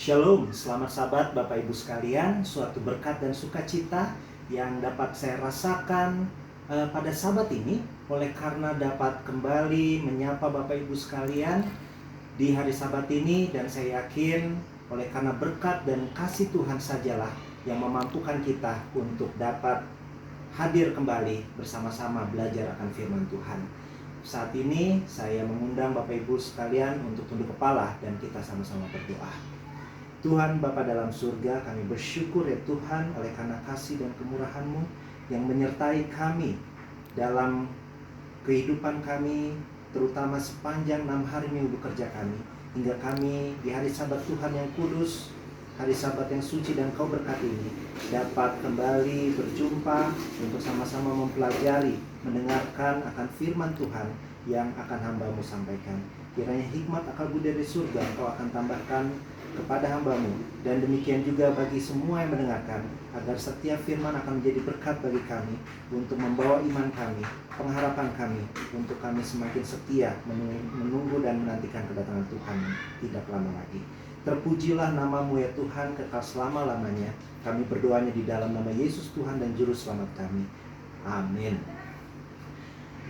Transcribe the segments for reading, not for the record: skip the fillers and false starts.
Shalom, selamat sahabat Bapak Ibu sekalian. Suatu berkat dan sukacita yang dapat saya rasakan pada sahabat ini oleh karena dapat kembali menyapa Bapak Ibu sekalian di hari Sabat ini, dan saya yakin oleh karena berkat dan kasih Tuhan sajalah yang memampukan kita untuk dapat hadir kembali bersama-sama belajar akan firman Tuhan. Saat ini saya mengundang Bapak Ibu sekalian untuk tunduk kepala dan kita sama-sama berdoa. Tuhan Bapa dalam surga, kami bersyukur ya Tuhan oleh karena kasih dan kemurahan-Mu yang menyertai kami dalam kehidupan kami, terutama sepanjang 6 hari minggu bekerja kami, hingga kami di hari Sabat Tuhan yang kudus, hari Sabat yang suci dan Kau berkati ini, dapat kembali berjumpa untuk sama-sama mempelajari, mendengarkan akan firman Tuhan yang akan hamba-Mu sampaikan. Kiranya hikmat akal budi dari surga Engkau akan tambahkan kepada hamba-Mu, dan demikian juga bagi semua yang mendengarkan, agar setiap firman akan menjadi berkat bagi kami untuk membawa iman kami, pengharapan kami, untuk kami semakin setia menunggu dan menantikan kedatangan Tuhan tidak lama lagi. Terpujilah nama-Mu ya Tuhan kekal selama-lamanya. Kami berdoanya di dalam nama Yesus Tuhan dan Juru Selamat kami. Amin.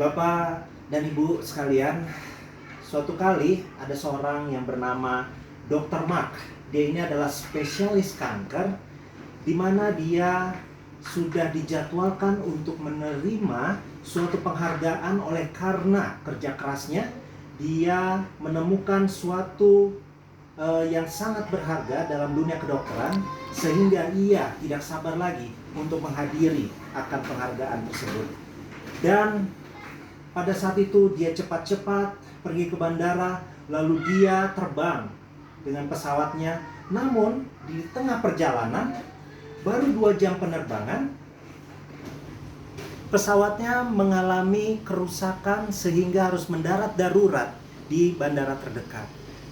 Bapak dan Ibu sekalian, suatu kali ada seorang yang bernama Dr. Mark. Dia ini adalah spesialis kanker, di mana dia sudah dijadwalkan untuk menerima suatu penghargaan oleh karena kerja kerasnya. Dia menemukan suatu yang sangat berharga dalam dunia kedokteran, sehingga ia tidak sabar lagi untuk menghadiri akan penghargaan tersebut. Dan pada saat itu dia cepat-cepat pergi ke bandara, lalu dia terbang dengan pesawatnya. Namun di tengah perjalanan, baru 2 jam penerbangan, pesawatnya mengalami kerusakan sehingga harus mendarat darurat di bandara terdekat.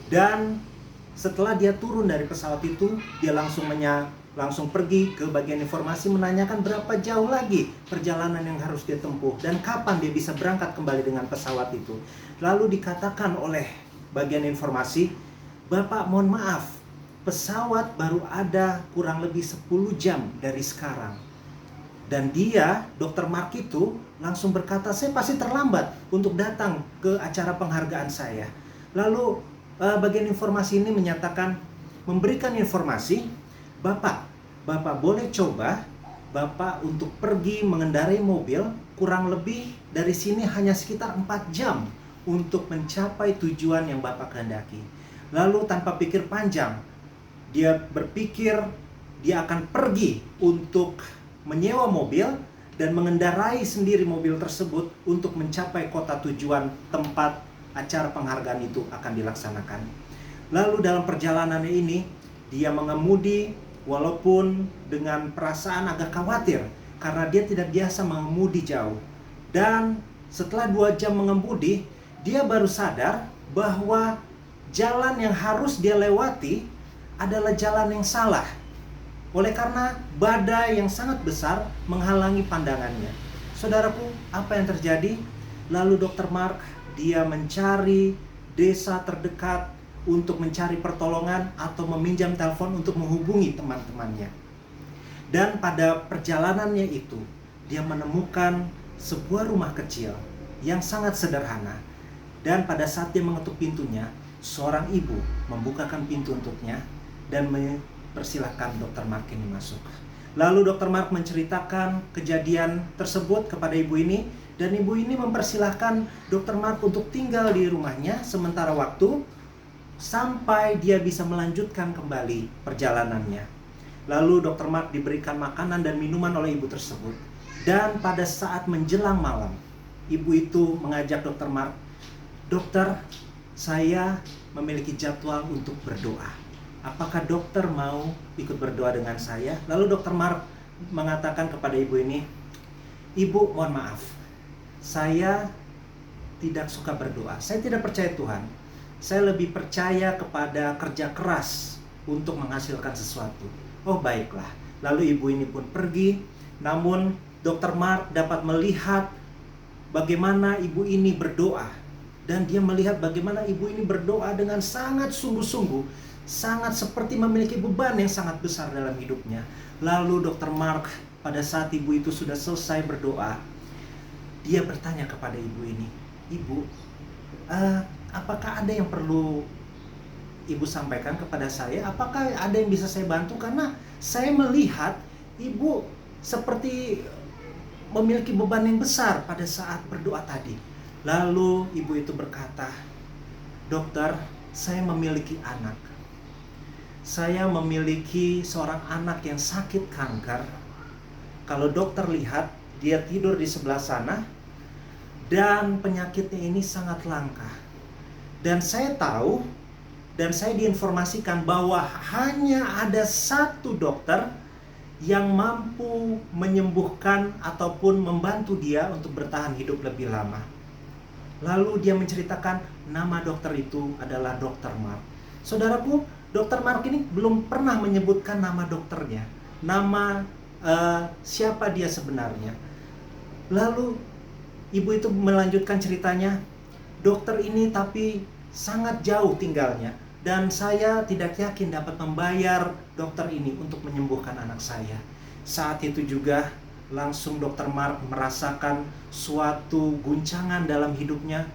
Dan setelah dia turun dari pesawat itu, dia langsung pergi ke bagian informasi menanyakan berapa jauh lagi perjalanan yang harus dia tempuh dan kapan dia bisa berangkat kembali dengan pesawat itu. Lalu dikatakan oleh bagian informasi, "Bapak, mohon maaf, pesawat baru ada kurang lebih 10 jam dari sekarang." Dan dia, Dr. Mark itu langsung berkata, "Saya pasti terlambat untuk datang ke acara penghargaan saya." Lalu bagian informasi ini menyatakan, memberikan informasi, Bapak boleh coba Bapak untuk pergi mengendarai mobil kurang lebih dari sini hanya sekitar 4 jam untuk mencapai tujuan yang Bapak kehendaki." Lalu tanpa pikir panjang, dia berpikir dia akan pergi untuk menyewa mobil dan mengendarai sendiri mobil tersebut untuk mencapai kota tujuan tempat acara penghargaan itu akan dilaksanakan. Lalu dalam perjalanannya ini, dia mengemudi walaupun dengan perasaan agak khawatir karena dia tidak biasa mengemudi jauh. Dan setelah 2 jam mengemudi, dia baru sadar bahwa jalan yang harus dia lewati adalah jalan yang salah, oleh karena badai yang sangat besar menghalangi pandangannya. Saudaraku, apa yang terjadi? Lalu Dr. Mark, dia mencari desa terdekat untuk mencari pertolongan atau meminjam telepon untuk menghubungi teman-temannya. Dan pada perjalanannya itu, dia menemukan sebuah rumah kecil yang sangat sederhana. Dan pada saat dia mengetuk pintunya, seorang ibu membukakan pintu untuknya dan mempersilahkan Dr. Mark ini masuk. Lalu Dr. Mark menceritakan kejadian tersebut kepada ibu ini, dan ibu ini mempersilahkan Dr. Mark untuk tinggal di rumahnya sementara waktu sampai dia bisa melanjutkan kembali perjalanannya. Lalu Dr. Mark diberikan makanan dan minuman oleh ibu tersebut. Dan pada saat menjelang malam, ibu itu mengajak Dr. Mark, "Dokter, saya memiliki jadwal untuk berdoa. Apakah dokter mau ikut berdoa dengan saya?" Lalu Dr. Mark mengatakan kepada ibu ini, "Ibu, mohon maaf, saya tidak suka berdoa. Saya tidak percaya Tuhan. Saya lebih percaya kepada kerja keras untuk menghasilkan sesuatu." "Oh, baiklah." Lalu ibu ini pun pergi. Namun Dr. Mark dapat melihat bagaimana ibu ini berdoa. Dan dia melihat bagaimana ibu ini berdoa dengan sangat sungguh-sungguh sangat seperti memiliki beban yang sangat besar dalam hidupnya. Lalu Dr. Mark pada saat ibu itu sudah selesai berdoa, dia bertanya kepada ibu ini, "Ibu, apakah ada yang perlu ibu sampaikan kepada saya? Apakah ada yang bisa saya bantu? Karena saya melihat ibu seperti memiliki beban yang besar pada saat berdoa tadi." Lalu ibu itu berkata, "Dokter, saya memiliki anak. Saya memiliki seorang anak yang sakit kanker. Kalau dokter lihat, dia tidur di sebelah sana, dan penyakitnya ini sangat langka. Dan saya tahu, dan saya diinformasikan bahwa hanya ada satu dokter yang mampu menyembuhkan ataupun membantu dia untuk bertahan hidup lebih lama." Lalu dia menceritakan nama dokter itu adalah Dr. Mark. Saudaraku, Dr. Mark ini belum pernah menyebutkan nama dokternya, nama siapa dia sebenarnya. Lalu ibu itu melanjutkan ceritanya, "Dokter ini tapi sangat jauh tinggalnya, dan saya tidak yakin dapat membayar dokter ini untuk menyembuhkan anak saya." Saat itu juga langsung Dr. Mark merasakan suatu guncangan dalam hidupnya.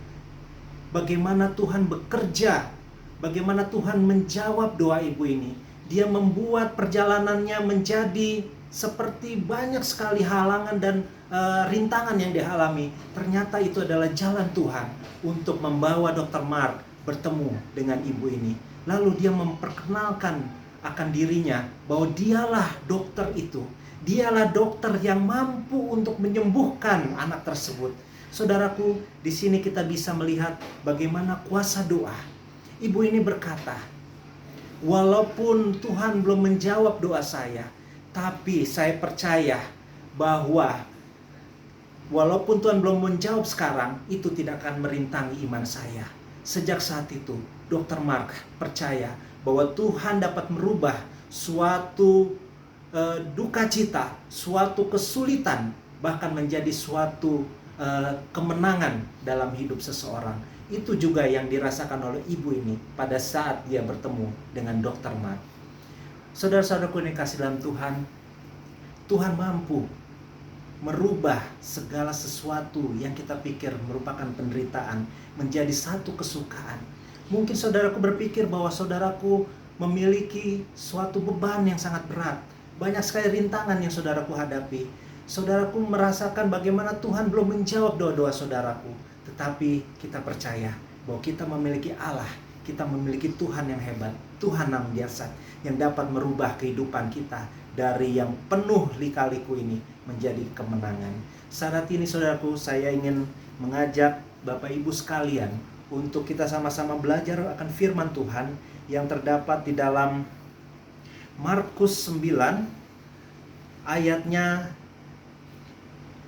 Bagaimana Tuhan bekerja, bagaimana Tuhan menjawab doa ibu ini. Dia membuat perjalanannya menjadi seperti banyak sekali halangan dan rintangan yang dialami. Ternyata itu adalah jalan Tuhan untuk membawa Dr. Mark bertemu dengan ibu ini. Lalu dia memperkenalkan akan dirinya bahwa dialah dokter itu. Dialah dokter yang mampu untuk menyembuhkan anak tersebut. Saudaraku, di sini kita bisa melihat bagaimana kuasa doa. Ibu ini berkata, "Walaupun Tuhan belum menjawab doa saya, tapi saya percaya bahwa walaupun Tuhan belum menjawab sekarang, itu tidak akan merintangi iman saya." Sejak saat itu, Dr. Mark percaya bahwa Tuhan dapat merubah suatu duka cita, suatu kesulitan, bahkan menjadi suatu kemenangan dalam hidup seseorang. Itu juga yang dirasakan oleh ibu ini pada saat dia bertemu dengan Dr. Mark. Saudara-saudaraku yang dikasihi dalam Tuhan, Tuhan mampu merubah segala sesuatu yang kita pikir merupakan penderitaan menjadi satu kesukaan. Mungkin saudaraku berpikir bahwa saudaraku memiliki suatu beban yang sangat berat. Banyak sekali rintangan yang saudaraku hadapi. Saudaraku merasakan bagaimana Tuhan belum menjawab doa-doa saudaraku. Tetapi kita percaya bahwa kita memiliki Allah. Kita memiliki Tuhan yang hebat, Tuhan yang biasa, yang dapat merubah kehidupan kita dari yang penuh lika-liku ini menjadi kemenangan. Saat ini saudaraku, saya ingin mengajak Bapak Ibu sekalian untuk kita sama-sama belajar akan firman Tuhan yang terdapat di dalam Markus 9 ayatnya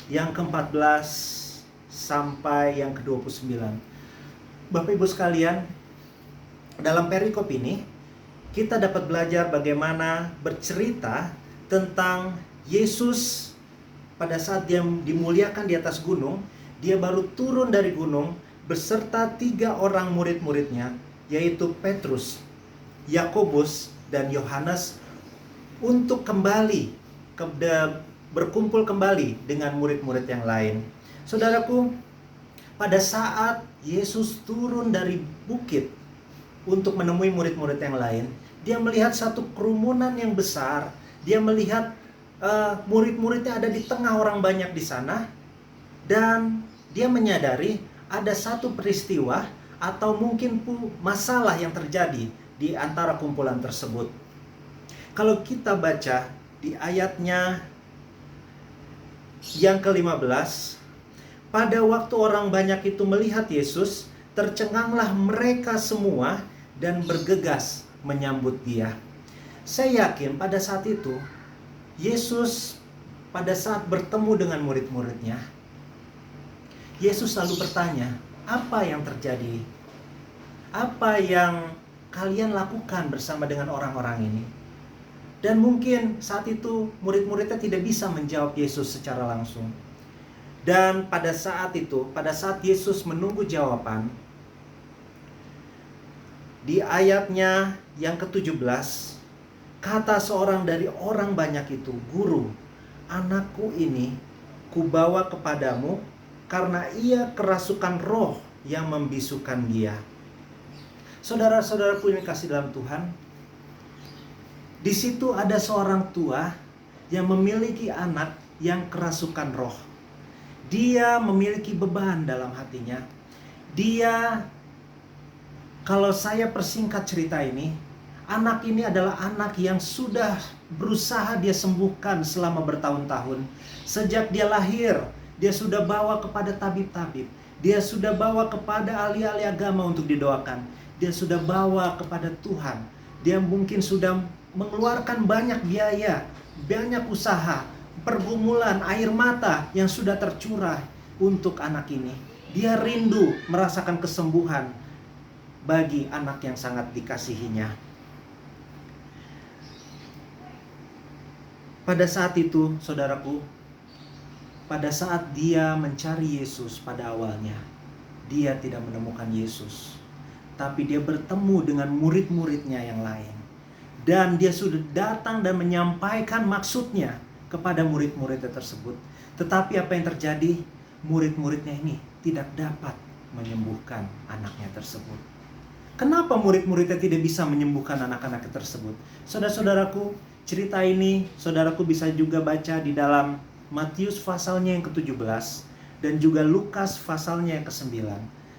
yang ke-14 sampai yang ke-29. Bapak Ibu sekalian, dalam perikop ini kita dapat belajar bagaimana bercerita tentang Yesus pada saat dia dimuliakan di atas gunung. Dia baru turun dari gunung beserta 3 orang murid-muridnya, yaitu Petrus, Yakobus, dan Yohanes, untuk kembali berkumpul kembali dengan murid-murid yang lain. Saudaraku, pada saat Yesus turun dari bukit untuk menemui murid-murid yang lain, dia melihat satu kerumunan yang besar. Dia melihat murid-muridnya ada di tengah orang banyak di sana, dan dia menyadari ada satu peristiwa atau mungkin masalah yang terjadi di antara kumpulan tersebut. Kalau kita baca di ayatnya yang ke-15, pada waktu orang banyak itu melihat Yesus, tercenganglah mereka semua dan bergegas menyambut dia. Saya yakin pada saat itu, Yesus pada saat bertemu dengan murid-muridnya, Yesus selalu bertanya, apa yang terjadi? Apa yang kalian lakukan bersama dengan orang-orang ini? Dan mungkin saat itu murid-muridnya tidak bisa menjawab Yesus secara langsung. Dan pada saat itu, pada saat Yesus menunggu jawaban, Di ayatnya yang ke-17, kata seorang dari orang banyak itu, "Guru, anakku ini kubawa kepadamu karena ia kerasukan roh yang membisukan dia." Saudara-saudaraku yang kasih dalam Tuhan, di situ ada seorang tua yang memiliki anak yang kerasukan roh. Dia memiliki beban dalam hatinya. Dia, kalau saya persingkat cerita ini, anak ini adalah anak yang sudah berusaha dia sembuhkan selama bertahun-tahun. Sejak dia lahir, dia sudah bawa kepada tabib-tabib. Dia sudah bawa kepada ahli-ahli agama untuk didoakan. Dia sudah bawa kepada Tuhan. Dia mungkin sudah mengeluarkan banyak biaya, banyak usaha, pergumulan, air mata yang sudah tercurah untuk anak ini. Dia rindu merasakan kesembuhan bagi anak yang sangat dikasihinya. Pada saat itu, saudaraku, pada saat dia mencari Yesus pada awalnya, dia tidak menemukan Yesus. Tapi dia bertemu dengan murid-muridnya yang lain. Dan dia sudah datang dan menyampaikan maksudnya kepada murid-muridnya tersebut. Tetapi apa yang terjadi? Murid-muridnya ini tidak dapat menyembuhkan anaknya tersebut. Kenapa murid-muridnya tidak bisa menyembuhkan anak-anaknya tersebut? Saudara-saudaraku, cerita ini saudaraku bisa juga baca di dalam Matius pasalnya yang ke-17 dan juga Lukas pasalnya yang ke-9.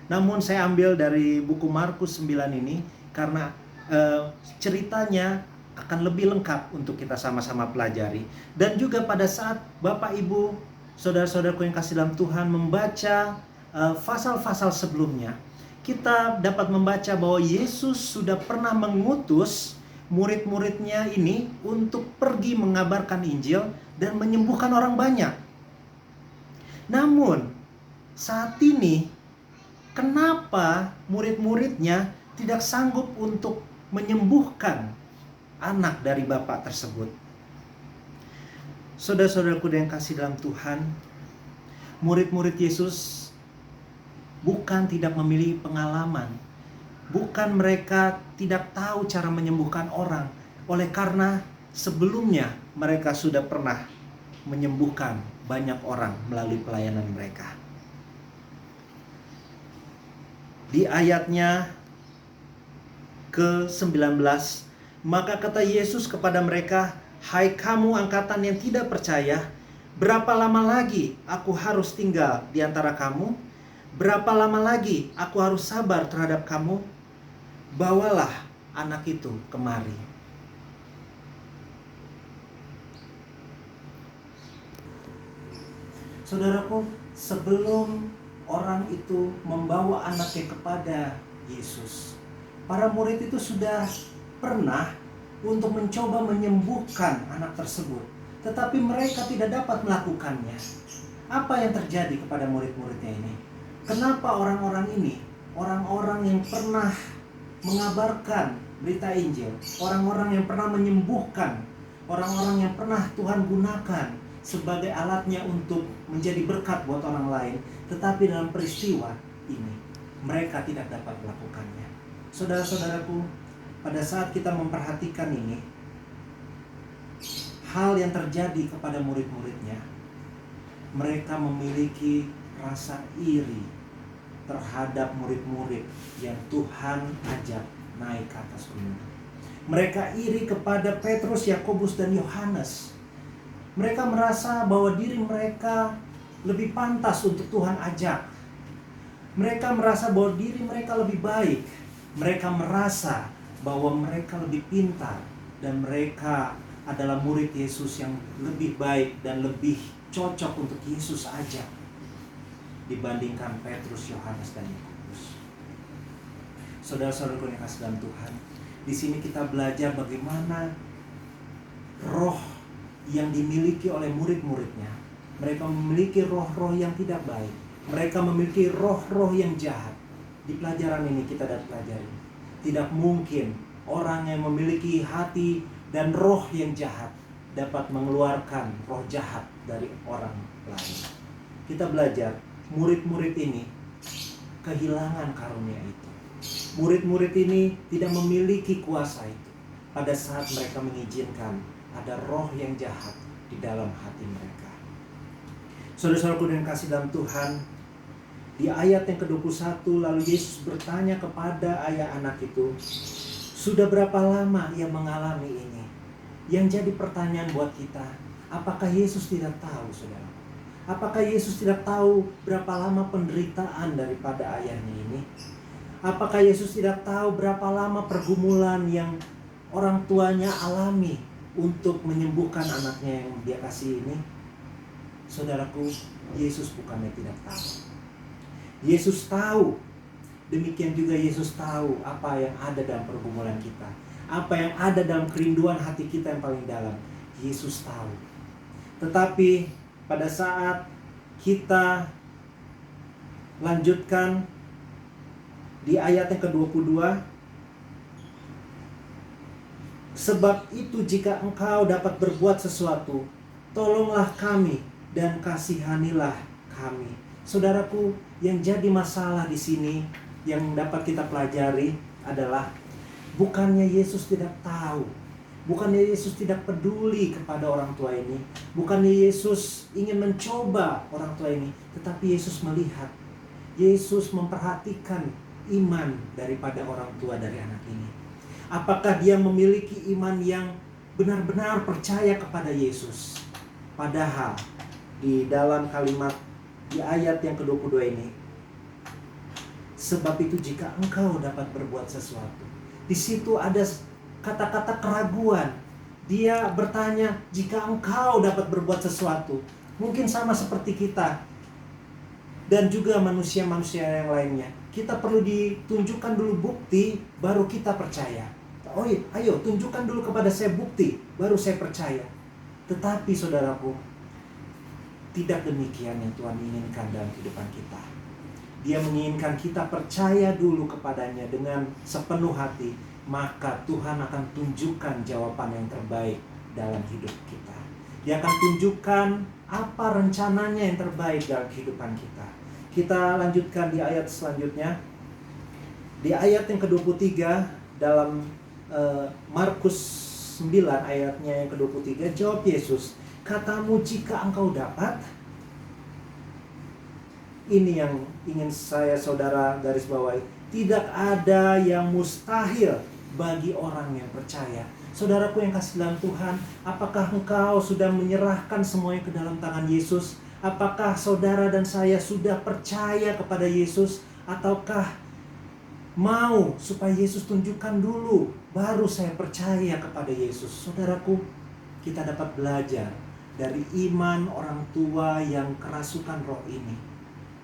Namun saya ambil dari buku Markus 9 ini karena ceritanya akan lebih lengkap untuk kita sama-sama pelajari. Dan juga pada saat Bapak Ibu, saudara-saudaraku yang kasih dalam Tuhan membaca pasal-pasal sebelumnya, kita dapat membaca bahwa Yesus sudah pernah mengutus murid-muridnya ini untuk pergi mengabarkan Injil dan menyembuhkan orang banyak. Namun saat ini, kenapa murid-muridnya tidak sanggup untuk menyembuhkan anak dari bapak tersebut? Saudara-saudaraku yang kasih dalam Tuhan, murid-murid Yesus bukan tidak memiliki pengalaman, bukan mereka tidak tahu cara menyembuhkan orang, oleh karena sebelumnya mereka sudah pernah menyembuhkan banyak orang melalui pelayanan mereka. Di ayatnya ke-19, maka kata Yesus kepada mereka, "Hai kamu angkatan yang tidak percaya, berapa lama lagi aku harus tinggal di antara kamu? Berapa lama lagi aku harus sabar terhadap kamu? Bawalah anak itu kemari." Saudaraku, sebelum orang itu membawa anaknya kepada Yesus, para murid itu sudah pernah untuk mencoba menyembuhkan anak tersebut, tetapi mereka tidak dapat melakukannya. Apa yang terjadi kepada murid-muridnya ini? Kenapa orang-orang ini, orang-orang yang pernah mengabarkan berita Injil, orang-orang yang pernah menyembuhkan, orang-orang yang pernah Tuhan gunakan sebagai alatnya untuk menjadi berkat buat orang lain, tetapi dalam peristiwa ini mereka tidak dapat melakukannya. Saudara-saudaraku, pada saat kita memperhatikan ini, hal yang terjadi kepada murid-muridnya, mereka memiliki rasa iri terhadap murid-murid yang Tuhan ajak naik ke atas gunung. Mereka iri kepada Petrus, Yakobus, dan Yohanes. Mereka merasa bahwa diri mereka lebih pantas untuk Tuhan ajak. Mereka merasa bahwa diri mereka lebih baik. Mereka merasa bahwa mereka lebih pintar dan mereka adalah murid Yesus yang lebih baik dan lebih cocok untuk Yesus ajak dibandingkan Petrus, Yohanes, dan Yakobus. Saudara-saudaraku yang kasih dalam Tuhan, di sini kita belajar bagaimana roh yang dimiliki oleh murid-muridnya. Mereka memiliki roh-roh yang tidak baik. Mereka memiliki roh-roh yang jahat. Di pelajaran ini kita dapat pelajari, tidak mungkin orang yang memiliki hati dan roh yang jahat dapat mengeluarkan roh jahat dari orang lain. Kita belajar, murid-murid ini kehilangan karunia itu. Murid-murid ini tidak memiliki kuasa itu pada saat mereka mengizinkan ada roh yang jahat di dalam hati mereka. Saudara-saudaraku yang kasih dalam Tuhan, di ayat yang ke-21 lalu Yesus bertanya kepada ayah anak itu, sudah berapa lama ia mengalami ini? Yang jadi pertanyaan buat kita, apakah Yesus tidak tahu, saudara? Apakah Yesus tidak tahu berapa lama penderitaan daripada ayahnya ini? Apakah Yesus tidak tahu berapa lama pergumulan yang orang tuanya alami untuk menyembuhkan anaknya yang dia kasih ini? Saudaraku, Yesus bukannya tidak tahu. Yesus tahu. Demikian juga Yesus tahu apa yang ada dalam pergumulan kita, apa yang ada dalam kerinduan hati kita yang paling dalam. Yesus tahu. Tetapi pada saat kita lanjutkan di ayat yang ke-22, sebab itu jika engkau dapat berbuat sesuatu, tolonglah kami dan kasihanilah kami. Saudaraku, yang jadi masalah di sini yang dapat kita pelajari adalah bukannya Yesus tidak tahu, bukannya Yesus tidak peduli kepada orang tua ini, bukannya Yesus ingin mencoba orang tua ini, tetapi Yesus melihat, Yesus memperhatikan iman daripada orang tua dari anak ini. Apakah dia memiliki iman yang benar-benar percaya kepada Yesus? Padahal di dalam kalimat di ayat yang ke-22 ini, sebab itu jika engkau dapat berbuat sesuatu. Di situ ada kata-kata keraguan. Dia bertanya, jika engkau dapat berbuat sesuatu. Mungkin sama seperti kita dan juga manusia-manusia yang lainnya. Kita perlu ditunjukkan dulu bukti, baru kita percaya. Oh iya, ayo tunjukkan dulu kepada saya bukti, baru saya percaya. Tetapi saudaraku, tidak demikian yang Tuhan inginkan dalam kehidupan kita. Dia menginginkan kita percaya dulu kepadanya dengan sepenuh hati, maka Tuhan akan tunjukkan jawaban yang terbaik dalam hidup kita. Dia akan tunjukkan apa rencananya yang terbaik dalam kehidupan kita. Kita lanjutkan di ayat selanjutnya. Di ayat yang ke-23 dalam Markus 9 ayatnya yang ke-23, jawab Yesus, katamu jika engkau dapat. Ini yang ingin saya saudara garis bawahi. Tidak ada yang mustahil bagi orang yang percaya. Saudaraku yang kasih dalam Tuhan, apakah engkau sudah menyerahkan semuanya ke dalam tangan Yesus? Apakah saudara dan saya sudah percaya kepada Yesus? Ataukah mau supaya Yesus tunjukkan dulu, baru saya percaya kepada Yesus? Saudaraku, kita dapat belajar dari iman orang tua yang kerasukan roh ini,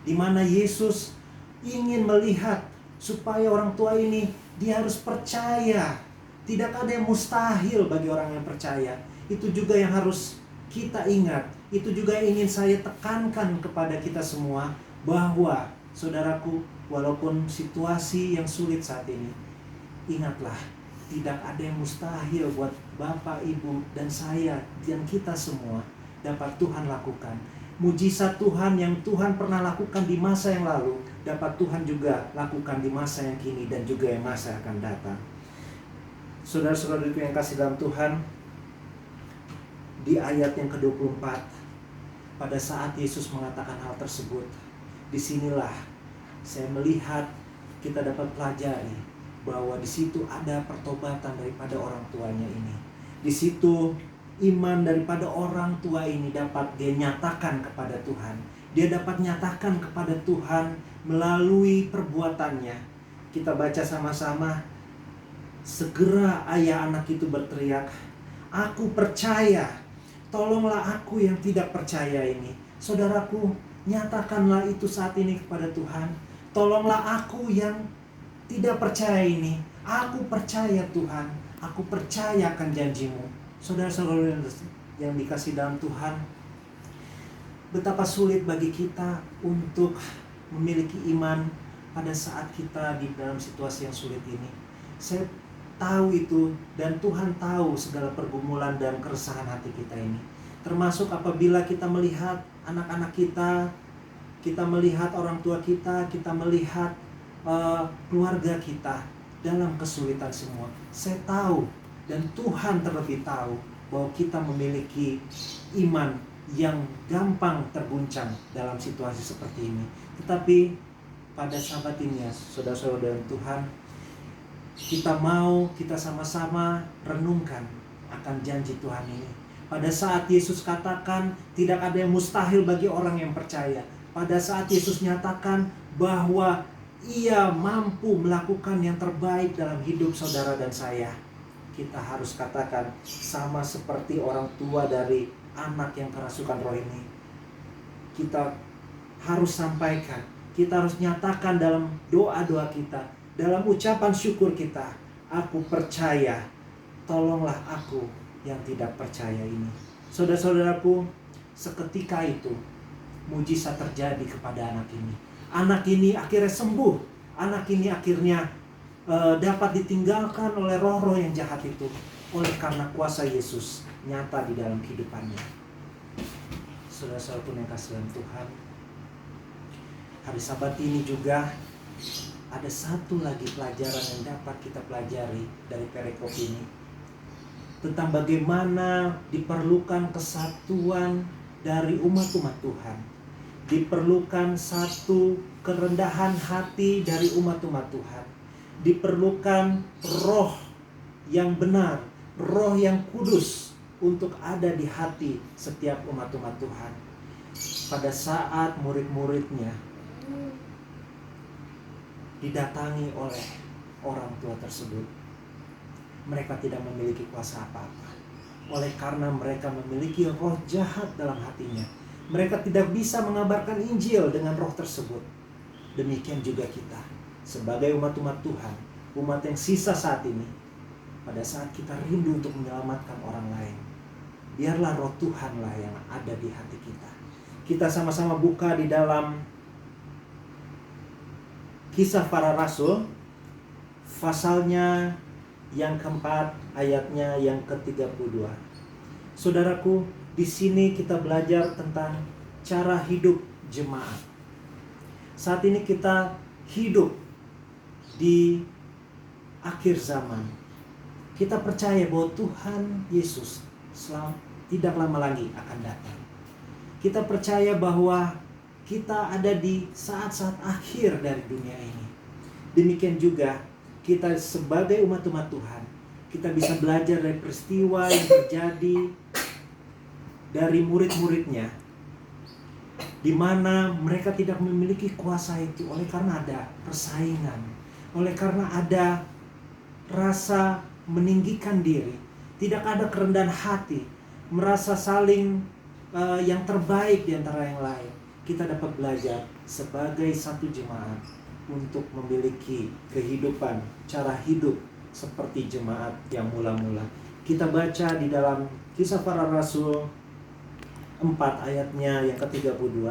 di mana Yesus ingin melihat supaya orang tua ini dia harus percaya. Tidak ada yang mustahil bagi orang yang percaya. Itu juga yang harus kita ingat. Itu juga yang ingin saya tekankan kepada kita semua, bahwa saudaraku, walaupun situasi yang sulit saat ini, ingatlah, tidak ada yang mustahil buat Bapak, Ibu, dan saya, dan kita semua dapat Tuhan lakukan. Mujizat Tuhan yang Tuhan pernah lakukan di masa yang lalu, dapat Tuhan juga lakukan di masa yang kini dan juga yang masa akan datang. Saudara-saudariku yang kasih dalam Tuhan, di ayat yang ke-24, pada saat Yesus mengatakan hal tersebut, disinilah saya melihat kita dapat pelajari bahwa di situ ada pertobatan daripada orang tuanya ini. Di situ iman daripada orang tua ini dapat dia nyatakan kepada Tuhan. Dia dapat nyatakan kepada Tuhan melalui perbuatannya. Kita baca sama-sama. Segera ayah anak itu berteriak, aku percaya, tolonglah aku yang tidak percaya ini. Saudaraku, nyatakanlah itu saat ini kepada Tuhan. Tolonglah aku yang tidak percaya ini. Aku percaya Tuhan, aku percaya akan janjimu. Saudara-saudara yang dikasih dalam Tuhan, betapa sulit bagi kita untuk memiliki iman pada saat kita di dalam situasi yang sulit ini. Saya tahu itu, dan Tuhan tahu segala pergumulan dan keresahan hati kita ini. Termasuk apabila kita melihat anak-anak kita melihat orang tua kita melihat keluarga kita dalam kesulitan semua. Saya tahu dan Tuhan terlebih tahu bahwa kita memiliki iman yang gampang terguncang dalam situasi seperti ini. Tetapi pada saat ini ya saudara-saudara Tuhan, kita sama-sama renungkan akan janji Tuhan ini. Pada saat Yesus katakan tidak ada yang mustahil bagi orang yang percaya. Pada saat Yesus nyatakan bahwa Ia mampu melakukan yang terbaik dalam hidup saudara dan saya, kita harus katakan sama seperti orang tua dari anak yang kerasukan roh ini. Kita harus sampaikan, kita harus nyatakan dalam doa-doa kita, dalam ucapan syukur kita, aku percaya, tolonglah aku yang tidak percaya ini. Saudara-saudaraku, seketika itu mujizat terjadi kepada anak ini. Anak ini akhirnya sembuh. Anak ini akhirnya dapat ditinggalkan oleh roh-roh yang jahat itu, oleh karena kuasa Yesus nyata di dalam kehidupannya. Saudara-saudaraku yang kasih dalam Tuhan, hari Sabat ini juga ada satu lagi pelajaran yang dapat kita pelajari dari perikop ini, tentang bagaimana diperlukan kesatuan dari umat-umat Tuhan. Diperlukan satu kerendahan hati dari umat-umat Tuhan. Diperlukan roh yang benar, roh yang kudus untuk ada di hati setiap umat-umat Tuhan. Pada saat murid-muridnya didatangi oleh orang tua tersebut, mereka tidak memiliki kuasa apa-apa. Oleh karena mereka memiliki roh jahat dalam hatinya, mereka tidak bisa mengabarkan Injil dengan roh tersebut. Demikian juga kita sebagai umat-umat Tuhan, umat yang sisa saat ini, pada saat kita rindu untuk menyelamatkan orang lain, biarlah roh Tuhanlah yang ada di hati kita. Kita sama-sama buka di dalam Kisah Para Rasul, pasalnya yang keempat, ayatnya yang ke-32. Saudaraku, di sini kita belajar tentang cara hidup jemaat. Saat ini kita hidup di akhir zaman. Kita percaya bahwa Tuhan Yesus tidak lama lagi akan datang. Kita percaya bahwa kita ada di saat-saat akhir dari dunia ini. Demikian juga kita sebagai umat-umat Tuhan, kita bisa belajar dari peristiwa yang terjadi dari murid-muridnya, di mana mereka tidak memiliki kuasa itu oleh karena ada persaingan, oleh karena ada rasa meninggikan diri, tidak ada kerendahan hati, merasa saling yang terbaik di antara yang lain. Kita dapat belajar sebagai satu jemaat untuk memiliki kehidupan, cara hidup seperti jemaat yang mula-mula. Kita baca di dalam Kisah Para Rasul 4 ayatnya yang ke-32.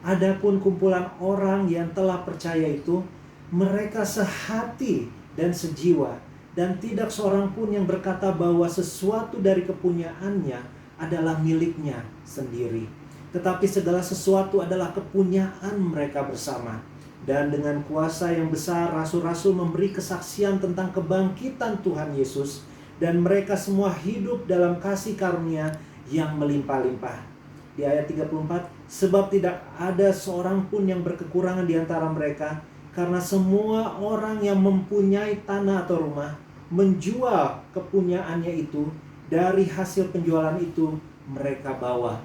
Adapun kumpulan orang yang telah percaya itu, mereka sehati dan sejiwa, dan tidak seorang pun yang berkata bahwa sesuatu dari kepunyaannya adalah miliknya sendiri, tetapi segala sesuatu adalah kepunyaan mereka bersama. Dan dengan kuasa yang besar, rasul-rasul memberi kesaksian tentang kebangkitan Tuhan Yesus, dan mereka semua hidup dalam kasih karunia yang melimpah-limpah. Di ayat 34, sebab tidak ada seorang pun yang berkekurangan di antara mereka, karena semua orang yang mempunyai tanah atau rumah menjual kepunyaannya itu, dari hasil penjualan itu mereka bawa,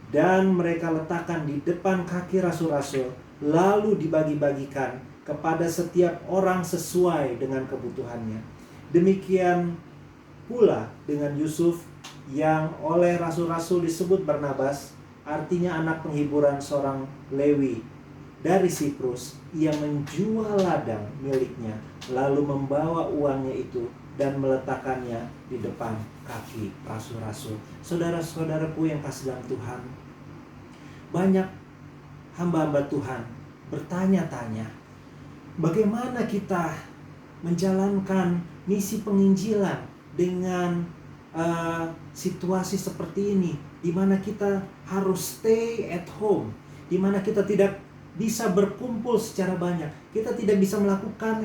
dan mereka letakkan di depan kaki rasul-rasul, lalu dibagi-bagikan kepada setiap orang sesuai dengan kebutuhannya. Demikian pula dengan Yusuf, yang oleh rasul-rasul disebut Barnabas, artinya anak penghiburan seorang Lewi dari Siprus. Ia menjual ladang miliknya, lalu membawa uangnya itu dan meletakkannya di depan kaki rasul-rasul. Saudara-saudaraku yang kasih dalam Tuhan, banyak hamba-hamba Tuhan bertanya-tanya, bagaimana kita menjalankan misi penginjilan dengan situasi seperti ini, di mana kita harus stay at home, di mana kita tidak bisa berkumpul secara banyak. Kita tidak bisa melakukan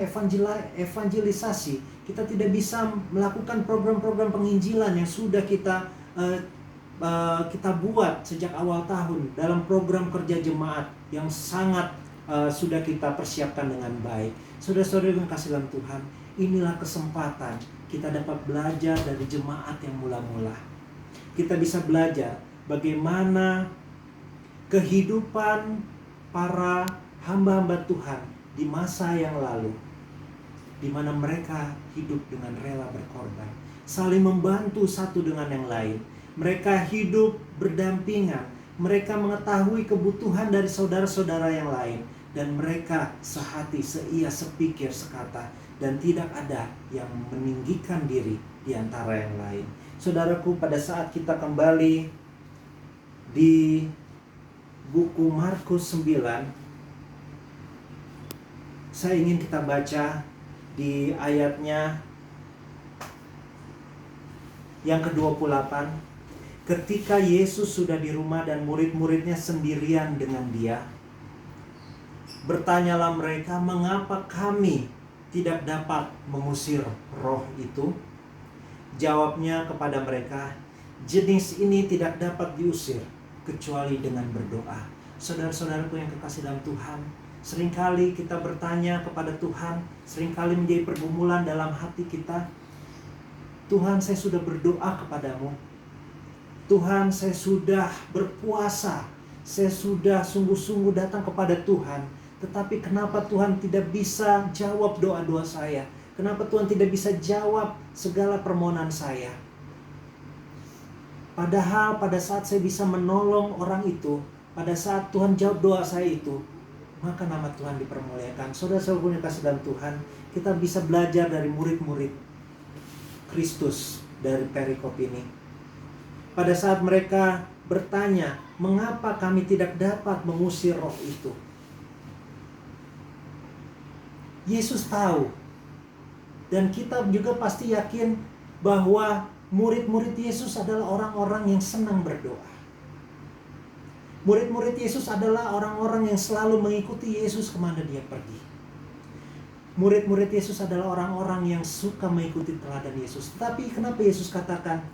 evangelisasi. Kita tidak bisa melakukan program-program penginjilan yang sudah kita buat sejak awal tahun dalam program kerja jemaat yang sangat sudah kita persiapkan dengan baik. Saudara-saudara yang kasih dalam Tuhan, inilah kesempatan kita dapat belajar dari jemaat yang mula-mula. Kita bisa belajar bagaimana kehidupan para hamba-hamba Tuhan di masa yang lalu, di mana mereka hidup dengan rela berkorban, saling membantu satu dengan yang lain. Mereka hidup berdampingan, mereka mengetahui kebutuhan dari saudara-saudara yang lain, dan mereka sehati, seia, sepikir, sekata, dan tidak ada yang meninggikan diri di antara yang lain. Saudaraku, pada saat kita kembali di buku Markus 9, saya ingin kita baca di ayatnya yang ke-28. Ketika Yesus sudah di rumah dan murid-muridnya sendirian dengan dia, bertanyalah mereka, mengapa kami tidak dapat mengusir roh itu? Jawabnya kepada mereka, jenis ini tidak dapat diusir kecuali dengan berdoa. Saudara-saudaraku yang kekasih dalam Tuhan, seringkali kita bertanya kepada Tuhan, seringkali menjadi pergumulan dalam hati kita. Tuhan, saya sudah berdoa kepadamu. Tuhan, saya sudah berpuasa. Saya sudah sungguh-sungguh datang kepada Tuhan. Tetapi kenapa Tuhan tidak bisa jawab doa-doa saya? Kenapa Tuhan tidak bisa jawab segala permohonan saya? Padahal pada saat saya bisa menolong orang itu, pada saat Tuhan jawab doa saya itu, maka nama Tuhan dipermuliakan. Saudara-saudara yang kasih dalam Tuhan, kita bisa belajar dari murid-murid Kristus dari perikop ini. Pada saat mereka bertanya, mengapa kami tidak dapat mengusir roh itu? Yesus tahu. Dan kita juga pasti yakin bahwa murid-murid Yesus adalah orang-orang yang senang berdoa. Murid-murid Yesus adalah orang-orang yang selalu mengikuti Yesus kemana dia pergi. Murid-murid Yesus adalah orang-orang yang suka mengikuti teladan Yesus. Tapi kenapa Yesus katakan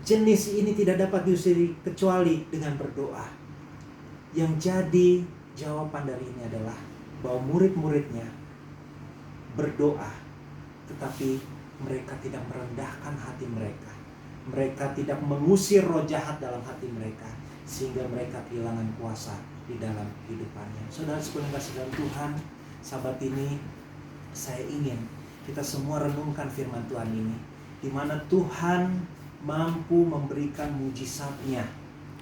jenis ini tidak dapat diusir kecuali dengan berdoa? Yang jadi jawaban dari ini adalah bahwa murid-muridnya berdoa, tetapi mereka tidak merendahkan hati mereka. Mereka tidak mengusir roh jahat dalam hati mereka, sehingga mereka kehilangan kuasa di dalam kehidupannya. Saudara sekalian kasih dalam Tuhan, sahabat ini saya ingin kita semua renungkan firman Tuhan ini, di mana Tuhan mampu memberikan mujizatnya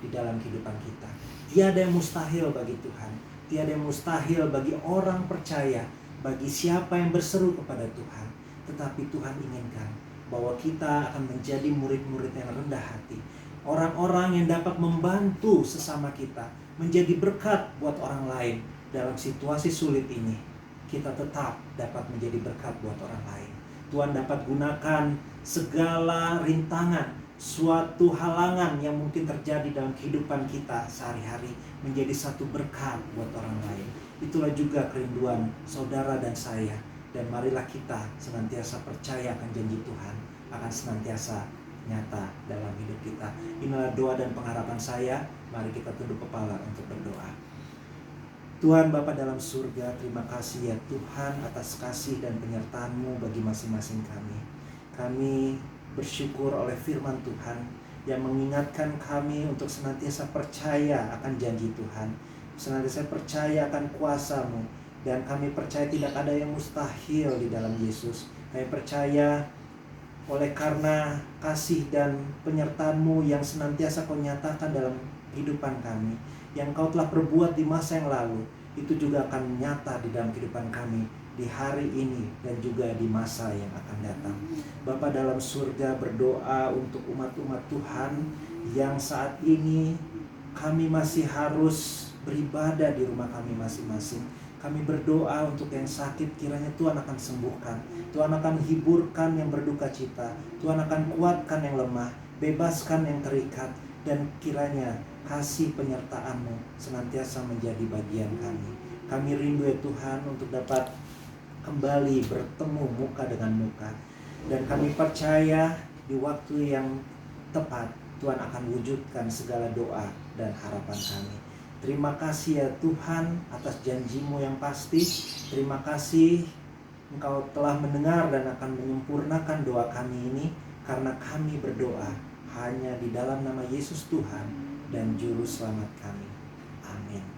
di dalam kehidupan kita. Tiada yang mustahil bagi Tuhan, tiada yang mustahil bagi orang percaya, bagi siapa yang berseru kepada Tuhan. Tetapi Tuhan inginkan bahwa kita akan menjadi murid-murid yang rendah hati, orang-orang yang dapat membantu sesama kita, menjadi berkat buat orang lain. Dalam situasi sulit ini, kita tetap dapat menjadi berkat buat orang lain. Tuhan dapat gunakan segala rintangan, suatu halangan yang mungkin terjadi dalam kehidupan kita sehari-hari, menjadi satu berkat buat orang lain. Itulah juga kerinduan saudara dan saya. Dan marilah kita senantiasa percaya akan janji Tuhan akan senantiasa nyata dalam hidup kita. Inilah doa dan pengharapan saya. Mari kita tunduk kepala untuk berdoa. Tuhan Bapa dalam surga, terima kasih ya Tuhan atas kasih dan penyertaan-Mu bagi masing-masing kami. Kami bersyukur oleh firman Tuhan yang mengingatkan kami untuk senantiasa percaya akan janji Tuhan, senantiasa percaya akan kuasa-Mu. Dan kami percaya tidak ada yang mustahil di dalam Yesus. Kami percaya oleh karena kasih dan penyertaan-Mu yang senantiasa Kau nyatakan dalam kehidupan kami, yang Kau telah perbuat di masa yang lalu, itu juga akan nyata di dalam kehidupan kami di hari ini dan juga di masa yang akan datang. Bapa dalam surga, berdoa untuk umat-umat Tuhan yang saat ini kami masih harus beribadah di rumah kami masing-masing. Kami berdoa untuk yang sakit, kiranya Tuhan akan sembuhkan. Tuhan akan hiburkan yang berduka cita. Tuhan akan kuatkan yang lemah, bebaskan yang terikat. dan kiranya kasih penyertaan-Mu senantiasa menjadi bagian kami. Kami rindu ya Tuhan untuk dapat kembali bertemu muka dengan muka, dan kami percaya di waktu yang tepat Tuhan akan wujudkan segala doa dan harapan kami. Terima kasih ya Tuhan atas janji-Mu yang pasti. Terima kasih Engkau telah mendengar dan akan menyempurnakan doa kami ini, karena kami berdoa hanya di dalam nama Yesus Tuhan dan Juru Selamat kami. Amin.